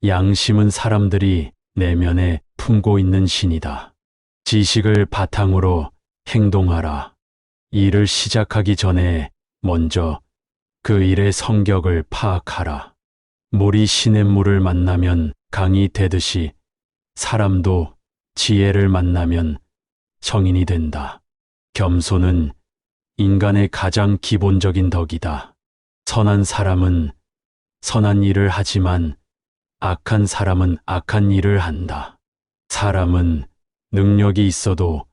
양심은 사람들이 내면에 품고 있는 신이다. 지식을 바탕으로 행동하라. 일을 시작하기 전에 먼저 그 일의 성격을 파악하라. 물이 시냇물을 만나면 강이 되듯이 사람도 지혜를 만나면 성인이 된다. 겸손은 인간의 가장 기본적인 덕이다. 선한 사람은 선한 일을 하지만 악한 사람은 악한 일을 한다. 사람은 능력이 있어도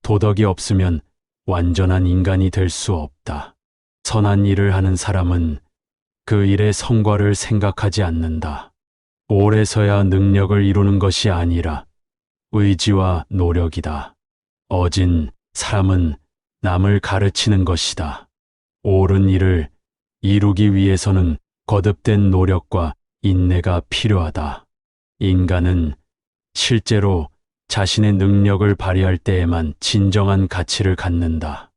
도덕이 없으면 완전한 인간이 될 수 없다. 선한 일을 하는 사람은 그 일의 성과를 생각하지 않는다. 오래서야 능력을 이루는 것이 아니라 의지와 노력이다. 어진 사람은 남을 가르치는 것이다. 옳은 일을 이루기 위해서는 거듭된 노력과 인내가 필요하다. 인간은 실제로 자신의 능력을 발휘할 때에만 진정한 가치를 갖는다.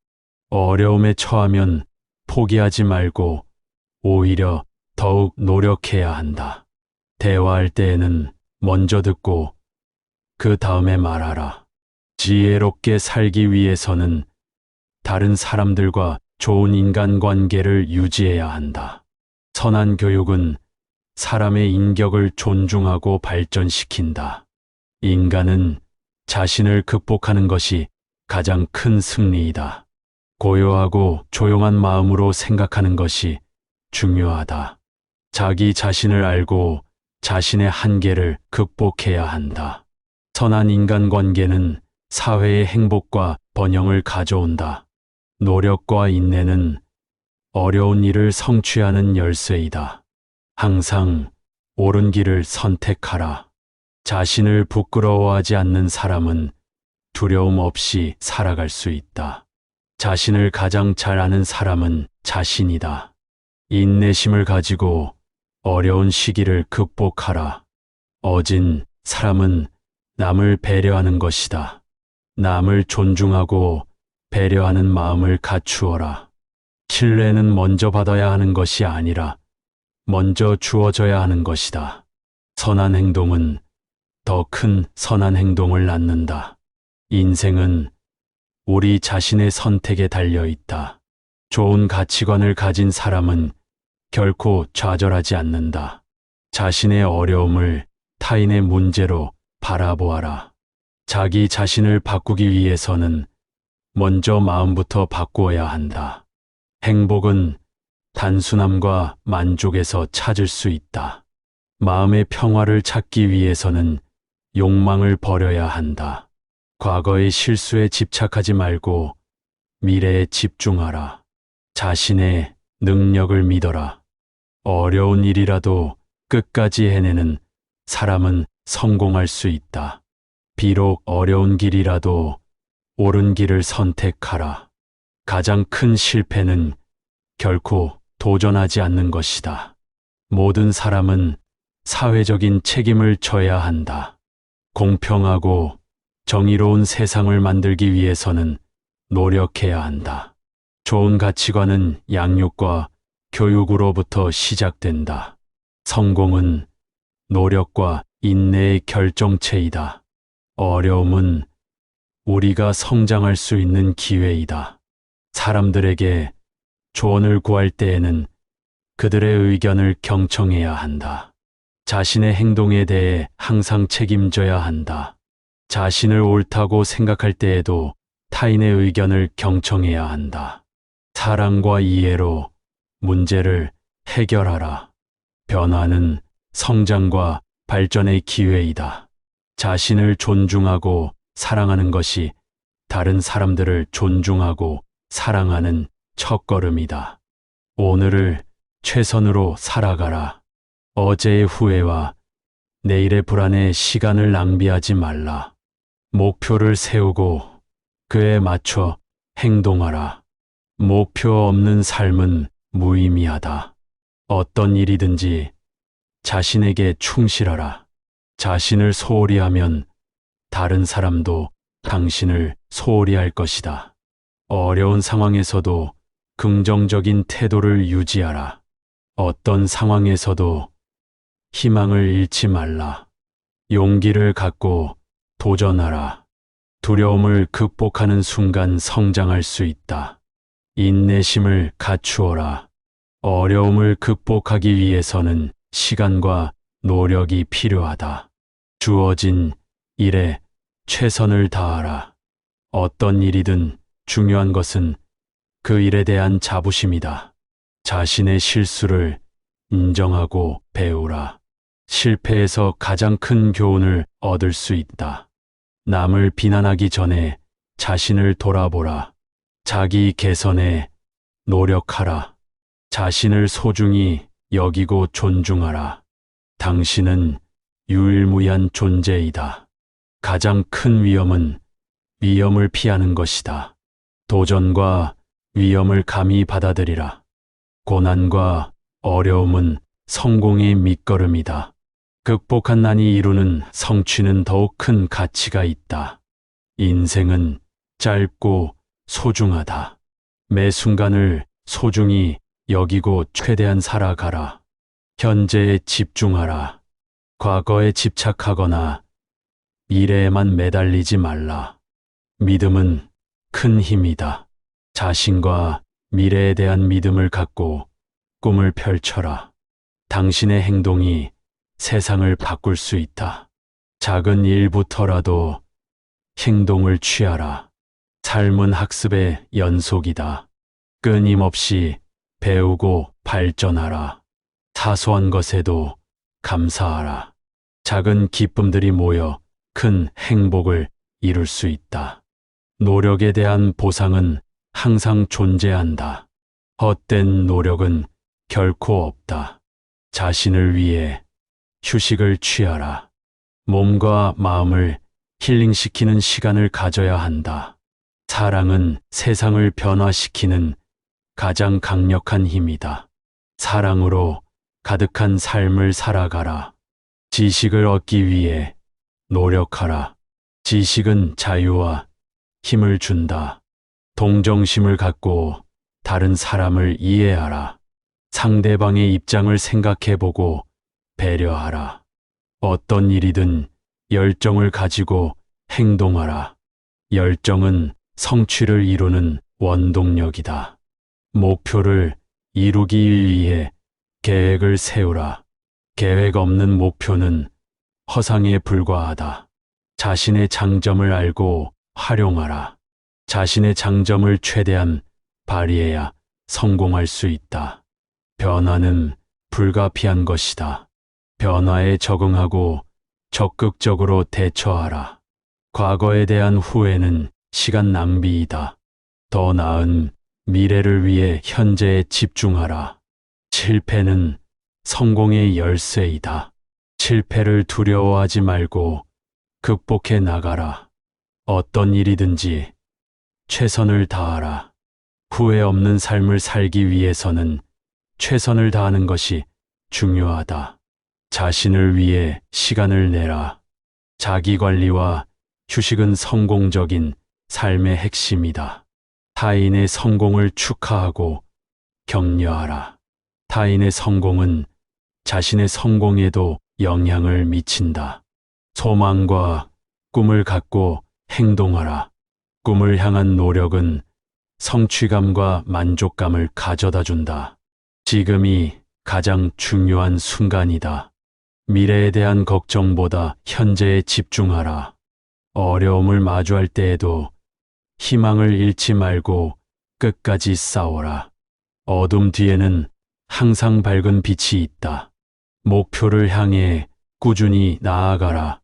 어려움에 처하면 포기하지 말고 오히려 더욱 노력해야 한다. 대화할 때에는 먼저 듣고 그 다음에 말하라. 지혜롭게 살기 위해서는 다른 사람들과 좋은 인간관계를 유지해야 한다. 선한 교육은 사람의 인격을 존중하고 발전시킨다. 인간은 자신을 극복하는 것이 가장 큰 승리이다. 고요하고 조용한 마음으로 생각하는 것이 중요하다. 자기 자신을 알고 자신의 한계를 극복해야 한다. 선한 인간관계는 사회의 행복과 번영을 가져온다. 노력과 인내는 어려운 일을 성취하는 열쇠이다. 항상 옳은 길을 선택하라. 자신을 부끄러워하지 않는 사람은 두려움 없이 살아갈 수 있다. 자신을 가장 잘 아는 사람은 자신이다. 인내심을 가지고 어려운 시기를 극복하라. 어진 사람은 남을 배려하는 것이다. 남을 존중하고 배려하는 마음을 갖추어라. 신뢰는 먼저 받아야 하는 것이 아니라 먼저 주어져야 하는 것이다. 선한 행동은 더 큰 선한 행동을 낳는다. 인생은 우리 자신의 선택에 달려 있다. 좋은 가치관을 가진 사람은 결코 좌절하지 않는다. 자신의 어려움을 타인의 문제로 바라보아라. 자기 자신을 바꾸기 위해서는 먼저 마음부터 바꾸어야 한다. 행복은 단순함과 만족에서 찾을 수 있다. 마음의 평화를 찾기 위해서는 욕망을 버려야 한다. 과거의 실수에 집착하지 말고 미래에 집중하라. 자신의 능력을 믿어라. 어려운 일이라도 끝까지 해내는 사람은 성공할 수 있다. 비록 어려운 길이라도 옳은 길을 선택하라. 가장 큰 실패는 결코 도전하지 않는 것이다. 모든 사람은 사회적인 책임을 져야 한다. 공평하고 정의로운 세상을 만들기 위해서는 노력해야 한다. 좋은 가치관은 양육과 교육으로부터 시작된다. 성공은 노력과 인내의 결정체이다. 어려움은 우리가 성장할 수 있는 기회이다. 사람들에게 조언을 구할 때에는 그들의 의견을 경청해야 한다. 자신의 행동에 대해 항상 책임져야 한다. 자신을 옳다고 생각할 때에도 타인의 의견을 경청해야 한다. 사랑과 이해로 문제를 해결하라. 변화는 성장과 발전의 기회이다. 자신을 존중하고 사랑하는 것이 다른 사람들을 존중하고 사랑하는 첫걸음이다. 오늘을 최선으로 살아가라. 어제의 후회와 내일의 불안에 시간을 낭비하지 말라. 목표를 세우고 그에 맞춰 행동하라. 목표 없는 삶은 무의미하다. 어떤 일이든지 자신에게 충실하라. 자신을 소홀히 하면 다른 사람도 당신을 소홀히 할 것이다. 어려운 상황에서도 긍정적인 태도를 유지하라. 어떤 상황에서도 희망을 잃지 말라. 용기를 갖고 도전하라. 두려움을 극복하는 순간 성장할 수 있다. 인내심을 갖추어라. 어려움을 극복하기 위해서는 시간과 노력이 필요하다. 주어진 일에 최선을 다하라. 어떤 일이든 중요한 것은 그 일에 대한 자부심이다. 자신의 실수를 인정하고 배우라. 실패에서 가장 큰 교훈을 얻을 수 있다. 남을 비난하기 전에 자신을 돌아보라. 자기 개선에 노력하라. 자신을 소중히 여기고 존중하라. 당신은 유일무이한 존재이다. 가장 큰 위험은 위험을 피하는 것이다. 도전과 위험을 감히 받아들이라. 고난과 어려움은 성공의 밑거름이다. 극복한 난이 이루는 성취는 더욱 큰 가치가 있다. 인생은 짧고 소중하다. 매 순간을 소중히 여기고 최대한 살아가라. 현재에 집중하라. 과거에 집착하거나 미래에만 매달리지 말라. 믿음은 큰 힘이다. 자신과 미래에 대한 믿음을 갖고 꿈을 펼쳐라. 당신의 행동이 세상을 바꿀 수 있다. 작은 일부터라도 행동을 취하라. 삶은 학습의 연속이다. 끊임없이 배우고 발전하라. 사소한 것에도 감사하라. 작은 기쁨들이 모여 큰 행복을 이룰 수 있다. 노력에 대한 보상은 항상 존재한다. 헛된 노력은 결코 없다. 자신을 위해 휴식을 취하라. 몸과 마음을 힐링시키는 시간을 가져야 한다. 사랑은 세상을 변화시키는 가장 강력한 힘이다. 사랑으로 가득한 삶을 살아가라. 지식을 얻기 위해 노력하라. 지식은 자유와 힘을 준다. 동정심을 갖고 다른 사람을 이해하라. 상대방의 입장을 생각해보고 배려하라. 어떤 일이든 열정을 가지고 행동하라. 열정은 성취를 이루는 원동력이다. 목표를 이루기 위해 계획을 세우라. 계획 없는 목표는 허상에 불과하다. 자신의 장점을 알고 활용하라. 자신의 장점을 최대한 발휘해야 성공할 수 있다. 변화는 불가피한 것이다. 변화에 적응하고 적극적으로 대처하라. 과거에 대한 후회는 시간 낭비이다. 더 나은 미래를 위해 현재에 집중하라. 실패는 성공의 열쇠이다. 실패를 두려워하지 말고 극복해 나가라. 어떤 일이든지 최선을 다하라. 후회 없는 삶을 살기 위해서는 최선을 다하는 것이 중요하다. 자신을 위해 시간을 내라. 자기 관리와 휴식은 성공적인 삶의 핵심이다. 타인의 성공을 축하하고 격려하라. 타인의 성공은 자신의 성공에도 영향을 미친다. 소망과 꿈을 갖고 행동하라. 꿈을 향한 노력은 성취감과 만족감을 가져다 준다. 지금이 가장 중요한 순간이다. 미래에 대한 걱정보다 현재에 집중하라. 어려움을 마주할 때에도 희망을 잃지 말고 끝까지 싸워라. 어둠 뒤에는 항상 밝은 빛이 있다. 목표를 향해 꾸준히 나아가라.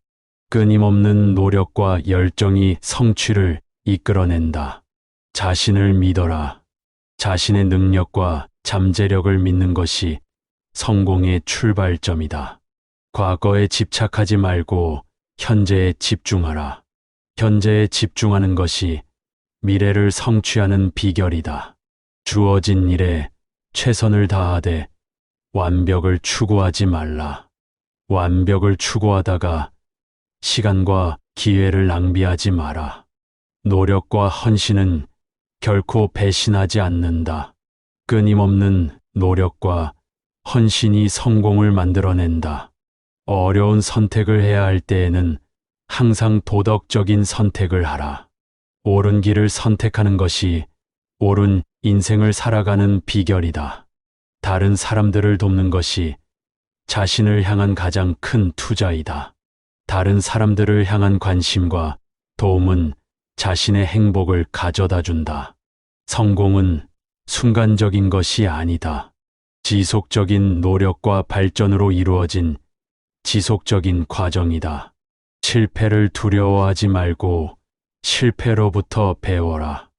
끊임없는 노력과 열정이 성취를 이끌어낸다. 자신을 믿어라. 자신의 능력과 잠재력을 믿는 것이 성공의 출발점이다. 과거에 집착하지 말고 현재에 집중하라. 현재에 집중하는 것이 미래를 성취하는 비결이다. 주어진 일에 최선을 다하되 완벽을 추구하지 말라. 완벽을 추구하다가 시간과 기회를 낭비하지 마라. 노력과 헌신은 결코 배신하지 않는다. 끊임없는 노력과 헌신이 성공을 만들어낸다. 어려운 선택을 해야 할 때에는 항상 도덕적인 선택을 하라. 옳은 길을 선택하는 것이 옳은 인생을 살아가는 비결이다. 다른 사람들을 돕는 것이 자신을 향한 가장 큰 투자이다. 다른 사람들을 향한 관심과 도움은 자신의 행복을 가져다 준다. 성공은 순간적인 것이 아니다. 지속적인 노력과 발전으로 이루어진 지속적인 과정이다. 실패를 두려워하지 말고 실패로부터 배워라.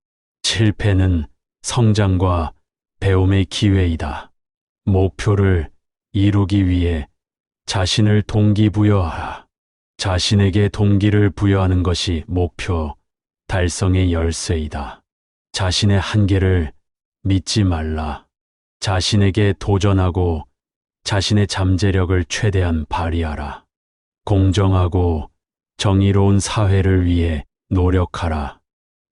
실패는 성장과 배움의 기회이다. 목표를 이루기 위해 자신을 동기부여하라. 자신에게 동기를 부여하는 것이 목표 달성의 열쇠이다. 자신의 한계를 믿지 말라. 자신에게 도전하고 자신의 잠재력을 최대한 발휘하라. 공정하고 정의로운 사회를 위해 노력하라.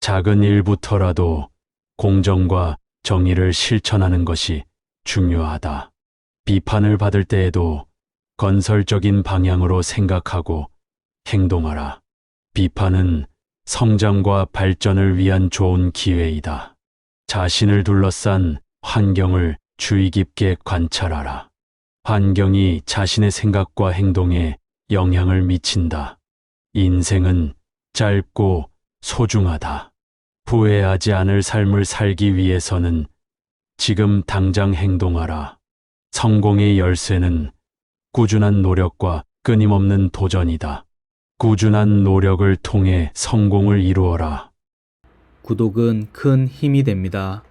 작은 일부터라도 공정과 정의를 실천하는 것이 중요하다. 비판을 받을 때에도 건설적인 방향으로 생각하고 행동하라. 비판은 성장과 발전을 위한 좋은 기회이다. 자신을 둘러싼 환경을 주의 깊게 관찰하라. 환경이 자신의 생각과 행동에 영향을 미친다. 인생은 짧고 소중하다. 후회하지 않을 삶을 살기 위해서는 지금 당장 행동하라. 성공의 열쇠는 꾸준한 노력과 끊임없는 도전이다. 꾸준한 노력을 통해 성공을 이루어라. 구독은 큰 힘이 됩니다.